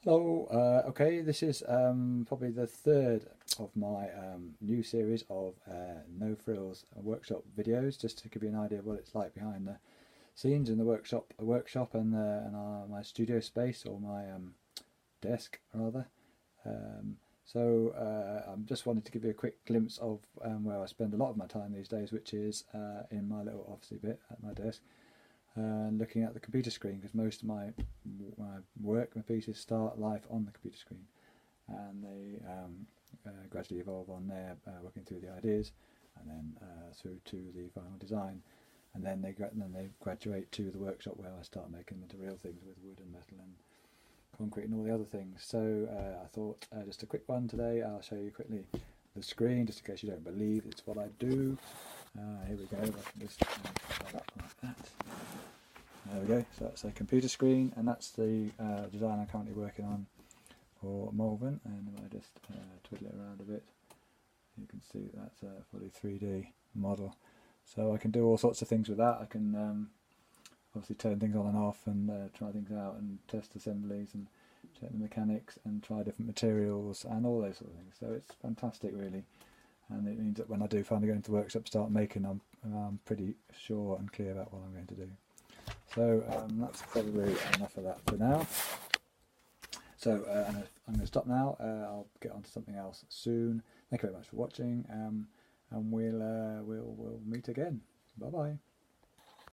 So, okay, this is probably the third of my new series of No Frills workshop videos, just to give you an idea of what it's like behind the scenes in the workshop and my studio space, or my desk rather. I'm just wanted to give you a quick glimpse of where I spend a lot of my time these days, which is in my little officey bit at my desk, looking at the computer screen, because most of my work, my pieces start life on the computer screen, and they gradually evolve on there, working through the ideas, and then through to the final design, and then they graduate to the workshop where I start making the real things with wood and metal and concrete and all the other things. So I thought just a quick one today. I'll show you quickly the screen, just in case you don't believe it's what I do. Here we go. I can just put that up like that. There we go. So that's a computer screen, and that's the design I'm currently working on for Malvern. And if I just twiddle it around a bit, you can see that's a fully 3D model. So I can do all sorts of things with that. I can obviously turn things on and off, and try things out, and test assemblies, and check the mechanics, and try different materials, and all those sort of things. So it's fantastic, really. And it means that when I do finally go into the workshop, start making, I'm pretty sure and clear about what I'm going to do. So that's probably enough of that for now. So I'm going to stop now. I'll get on to something else soon. Thank you very much for watching, and we'll meet again. Bye bye.